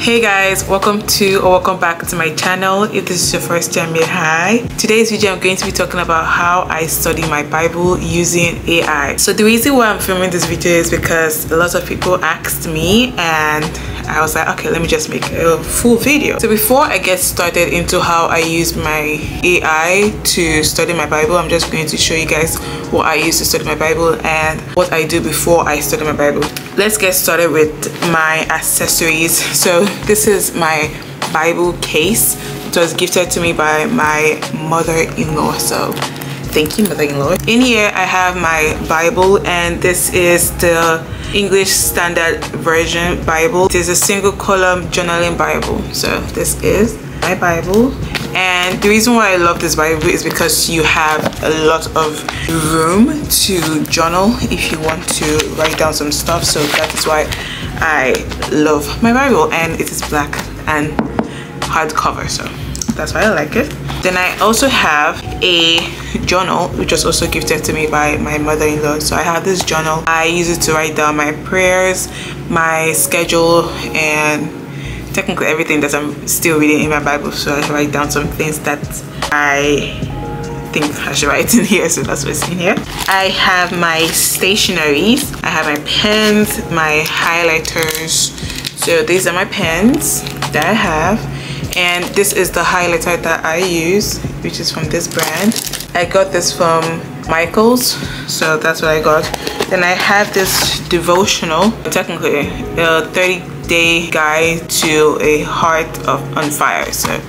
Hey guys, welcome back to my channel. If this is your first time here, hi. Today's video I'm going to be talking about how I study my Bible using AI. So the reason why I'm filming this video is because a lot of people asked me and I was like, okay, let me just make a full video. So before I get started into how I use my AI to study my Bible, I'm just going to show you guys what I use to study my Bible and what I do before I study my Bible. Let's get started with my accessories. So this is my Bible case. It was gifted to me by my mother-in-law, so thank you, mother-in-law. In here I have my Bible, and this is the English Standard Version Bible. It is a single column journaling Bible. So this is my Bible, and the reason why I love this Bible is because you have a lot of room to journal if you want to write down some stuff. So that is why I love my Bible, and it is black and hardcover, so that's why I like it. Then I also have a journal which was also gifted to me by my mother-in-law. So I have this journal. I use it to write down my prayers, my schedule, and technically everything that I'm still reading in my Bible. So I write down some things that I think I should write in here, so that's what's in here. I have my stationaries. I have my pens, my highlighters. So these are my pens that I have, and this is the highlighter that I use, which is from this brand. I got this from Michael's, so that's what I got. Then I have this devotional, technically a 30-day guide to a heart on fire. So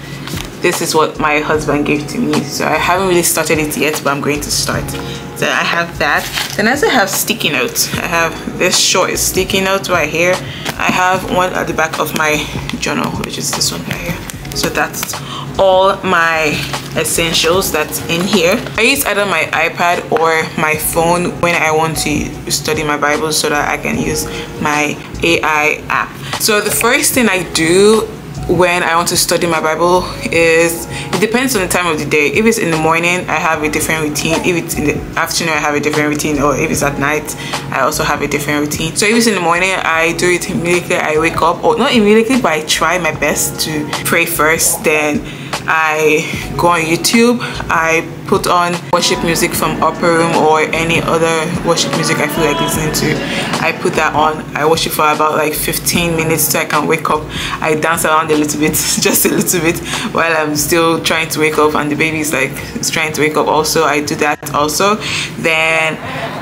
this is what my husband gave to me, so I haven't really started it yet, but I'm going to start. So I have that. Then I also have sticky notes. I have this short sticky note right here. I have one at the back of my journal, which is this one right here. So that's all my essentials that's in here. I use either my iPad or my phone when I want to study my Bible so that I can use my AI app. So the first thing I do when I want to study my Bible is, it depends on the time of the day. If it's in the morning, I have a different routine. If it's in the afternoon, I have a different routine. Or if it's at night, I also have a different routine. So if it's in the morning, I do it immediately I wake up, or not immediately, but I try my best to pray first. Then I go on YouTube, I put on worship music from Upper Room or any other worship music I feel like listening to. I put that on, I worship for about like 15 minutes so I can wake up. I dance around a little bit, just a little bit, while I'm still trying to wake up and the baby is like trying to wake up also. I do that also. Then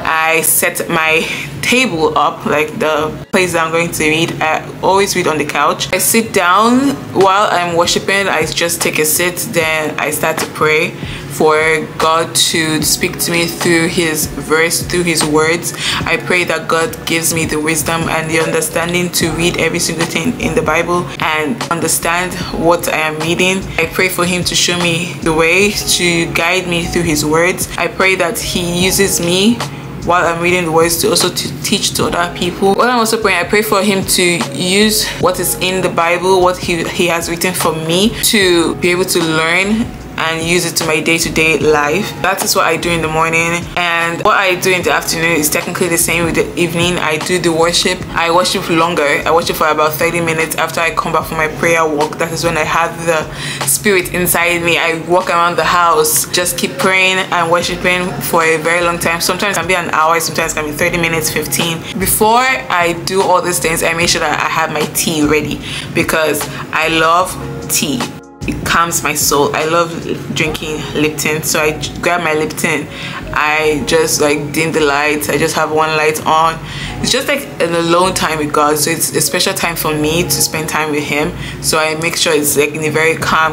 I set my table up, like the place that I'm going to read. I always read on the couch. I sit down while I'm worshiping. I just take a sit, then I start to pray for God to speak to me through his verse, through his words. I pray that God gives me the wisdom and the understanding to read every single thing in the Bible and understand what I am reading. I pray for him to show me the way, to guide me through his words. I pray that he uses me while I'm reading the words to also to teach to other people. While I'm also praying, I pray for him to use what is in the Bible, what he has written for me, to be able to learn and use it to my day-to-day life. That is what I do in the morning, and what I do in the afternoon is technically the same with the evening. I do the worship. I worship longer. I worship for about 30 minutes after I come back from my prayer walk. That is when I have the spirit inside me. I walk around the house, just keep praying and worshiping for a very long time. Sometimes it can be an hour, sometimes it can be 30 minutes, 15. Before I do all these things, I make sure that I have my tea ready, because I love tea. It calms my soul. I love drinking Lipton, so I grab my Lipton. I just like dim the lights. I just have one light on. It's just like an alone time with God, so it's a special time for me to spend time with him. So I make sure it's like in a very calm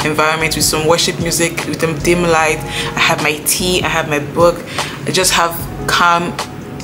environment with some worship music, with a dim light. I have my tea, I have my book. I just have calm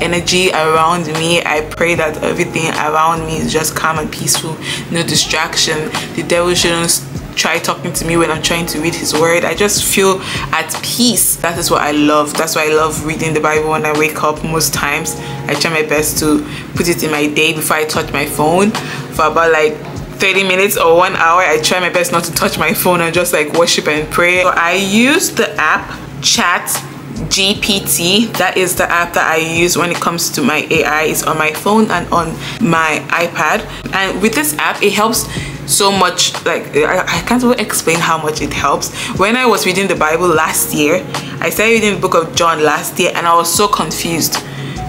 energy around me. I pray that everything around me is just calm and peaceful, no distraction. The devil shouldn't try talking to me when I'm trying to read his word. I just feel at peace. That is what I love. That's why I love reading the Bible when I wake up. Most times I try my best to put it in my day before I touch my phone for about like 30 minutes or 1 hour. I try my best not to touch my phone and just like worship and pray. So I use the app Chatgpt. Chatgpt. That is the app that I use when it comes to my AI. It's on my phone and on my iPad. And with this app, it helps so much. Like, I can't even explain how much it helps. When I was reading the Bible last year, I started reading the book of John last year, and I was so confused.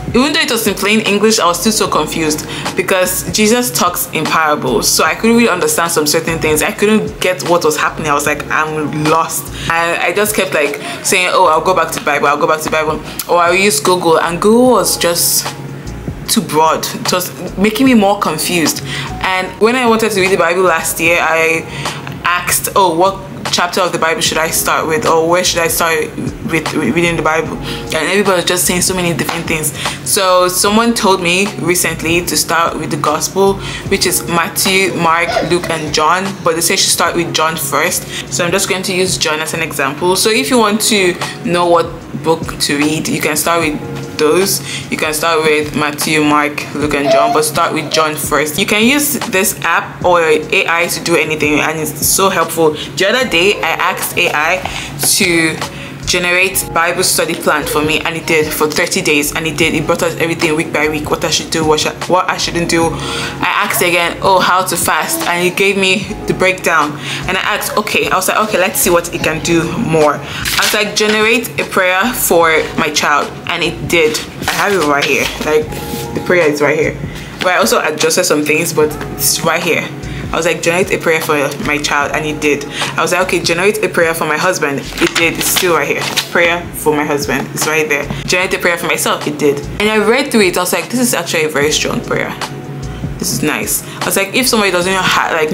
Even though it was in plain English, I was still so confused because Jesus talks in parables. So I couldn't really understand some certain things. I couldn't get what was happening. I was like, I'm lost. And I just kept like saying, oh, I'll go back to the Bible, I'll go back to the Bible. Or I'll use Google. And Google was just too broad. It was making me more confused. And when I wanted to read the Bible last year, I asked, oh, what chapter of the Bible should I start with, or where should I start with reading the Bible? And everybody was just saying so many different things. So someone told me recently to start with the gospel, which is Matthew, Mark, Luke, and John, but they say you should start with John first. So I'm just going to use John as an example. So if you want to know what book to read, you can start with those. You can start with Matthew, Mark, Luke, and John, but start with John first. You can use this app or AI to do anything, and it's so helpful. The other day I asked AI to generate Bible study plan for me, and it did for 30 days, and it did. It brought us everything week by week, what I should do, what I shouldn't do. I asked again, oh, how to fast, and it gave me the breakdown. And I asked, okay, I was like, okay, let's see what it can do more. I was like, generate a prayer for my child, and it did. I have it right here, like the prayer is right here. But I also adjusted some things, but it's right here. I was like, generate a prayer for my child, and it did. I was like, okay, generate a prayer for my husband. It did. It's still right here. Prayer for my husband. It's right there. Generate a prayer for myself. It did. And I read through it. I was like, this is actually a very strong prayer. This is nice. I was like, if somebody doesn't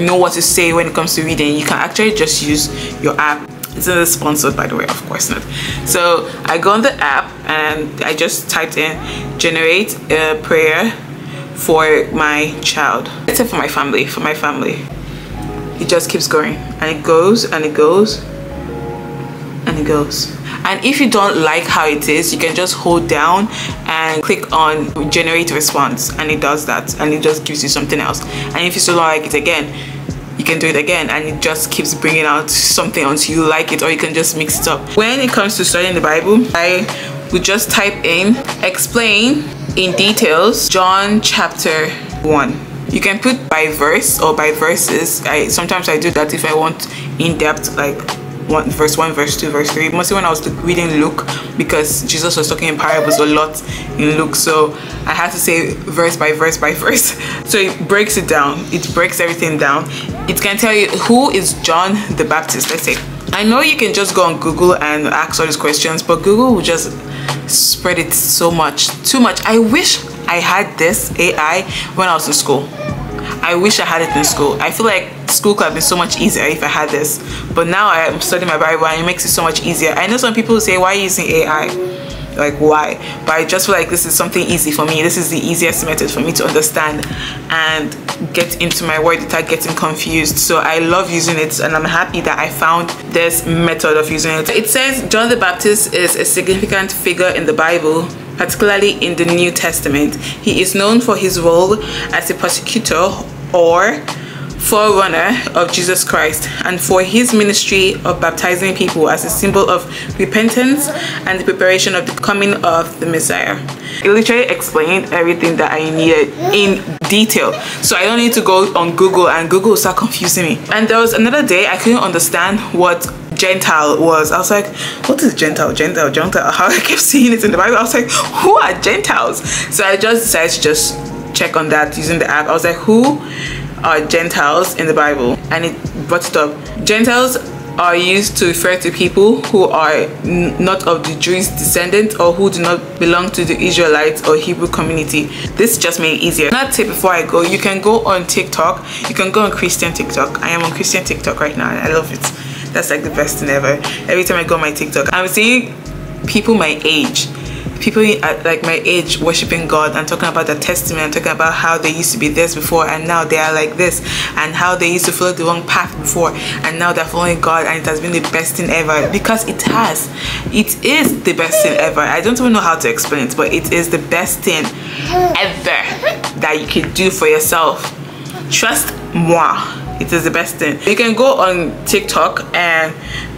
know what to say when it comes to reading, you can actually just use your app. It's not sponsored, by the way, of course not. So I go on the app and I just typed in generate a prayer for my child. Let's say for my family. It just keeps going, and it goes and it goes and it goes. And if you don't like how it is, you can just hold down and click on generate response, and it does that, and it just gives you something else. And if you still don't like it again, you can do it again, and it just keeps bringing out something until you like it, or you can just mix it up. When it comes to studying the Bible, I would just type in explain in details John chapter 1. You can put by verse or by verses. Sometimes I do that if I want in-depth, like verse 1, verse 2, verse 3. Mostly when I was reading Luke, because Jesus was talking in parables a lot in Luke, so I had to say verse by verse by verse. So it breaks it down. It breaks everything down. It can tell you who is John the Baptist, let's say. I know you can just go on Google and ask all these questions, but Google will just spread it so much, too much. I wish I had this AI when I was in school. I wish I had it in school. I feel like school could have been so much easier if I had this. But now I'm studying my Bible, and it makes it so much easier. I know some people say, why are you using AI? Like, why? But I just feel like this is something easy for me. This is the easiest method for me to understand and get into my word without getting confused. So I love using it, and I'm happy that I found this method of using it. It says John the Baptist is a significant figure in the Bible, particularly in the New Testament. He is known for his role as a persecutor or forerunner of Jesus Christ, and for his ministry of baptizing people as a symbol of repentance and the preparation of the coming of the Messiah. It literally explained everything that I needed in detail, so I don't need to go on Google and Google will start confusing me. And there was another day I couldn't understand what Gentile was. I was like, what is Gentile? How I kept seeing it in the Bible. I was like, who are Gentiles? So I just decided to just check on that using the app. I was like, who are Gentiles in the Bible? And it brought it up. Gentiles are used to refer to people who are not of the Jewish descendant, or who do not belong to the Israelites or Hebrew community. This just made it easier. Another tip before I go, you can go on TikTok. You can go on Christian TikTok. I am on Christian TikTok right now, and I love it. That's like the best thing ever. Every time I go on my TikTok, I'm seeing people my age, people like my age worshiping God and talking about their testimony and talking about how they used to be this before and now they are like this, and how they used to follow the wrong path before and now they're following God, and it has been the best thing ever. Because it is the best thing ever. I don't even know how to explain it, but it is the best thing ever that you can do for yourself. Trust moi. it is the best thing. You can go on TikTok and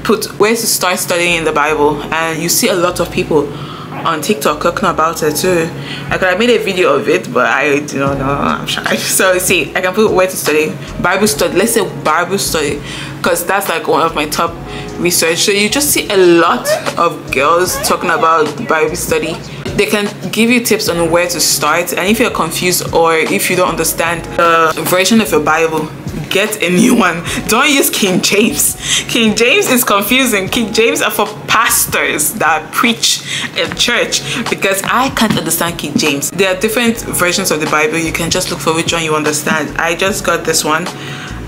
put where to start studying the Bible, and you see a lot of people on TikTok talking about it too. I could have made a video of it, but I don't know, I'm shy. So see, I can put where to study Bible study. Let's say Bible study, because that's like one of my top research. So you just see a lot of girls talking about Bible study. They can give you tips on where to start, and if you're confused or if you don't understand the version of your Bible, get a new one. Don't use King James. King James is confusing. King James are for pastors that preach in church, because I can't understand King James. There are different versions of the Bible. You can just look for which one you understand. I just got this one.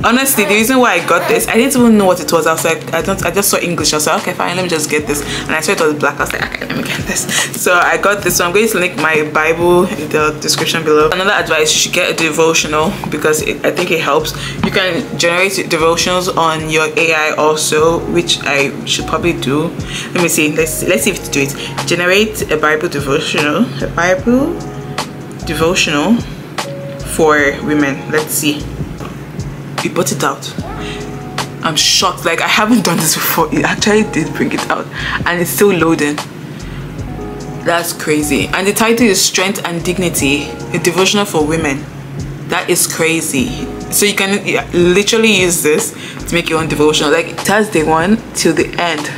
Honestly, the reason why I got this, I didn't even know what it was. I was like, I just saw English. I was like, okay, fine, let me just get this. And I saw it was black. I was like, okay, let me get this. So I got this. So I'm going to link my Bible in the description below. Another advice, you should get a devotional, because I think it helps. You can generate devotionals on your AI also, which I should probably do. Let me see. Let's see if to do it. Generate a Bible devotional. A Bible devotional for women. Let's see. We put it out. I'm shocked. Like, I haven't done this before. It actually did bring it out, and it's still loading. That's crazy. And the title is Strength and Dignity, a devotional for women. That is crazy. So you can literally use this to make your own devotional. Like, it has day 1 till the end.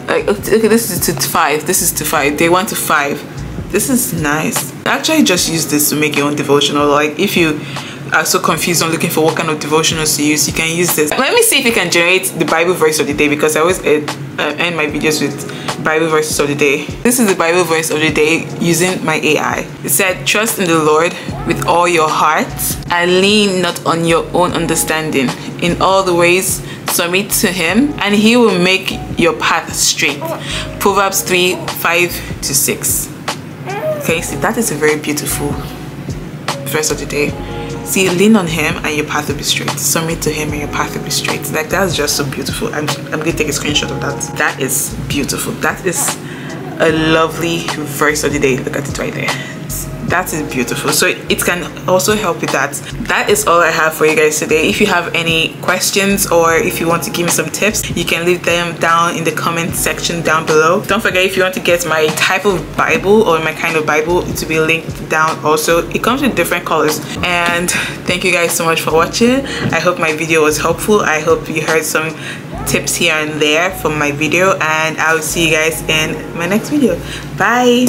Like, okay, this is to 5. This is to 5. Day 1 to 5. This is nice. Actually, just use this to make your own devotional. Like, if you are so confused on looking for what kind of devotionals to use, you can use this. Let me see if you can generate the Bible verse of the day, because I always end my videos with Bible verses of the day. This is the Bible verse of the day using my AI. It said, trust in the Lord with all your heart and lean not on your own understanding. In all the ways submit to him, and he will make your path straight. Proverbs 3:5-6. Okay, see, that is a very beautiful verse of the day. See, lean on him and your path will be straight. Submit to him and your path will be straight. Like, that's just so beautiful. I'm gonna take a screenshot of that. That is beautiful. That is a lovely verse of the day. Look at it right there. That is beautiful. So it can also help with that. That is all I have for you guys today. If you have any questions or if you want to give me some tips, you can leave them down in the comment section down below. Don't forget, if you want to get my type of Bible or my kind of Bible, it will be linked down also. It comes with different colors. And thank you guys so much for watching. I hope my video was helpful. I hope you heard some tips here and there from my video, and I will see you guys in my next video. Bye.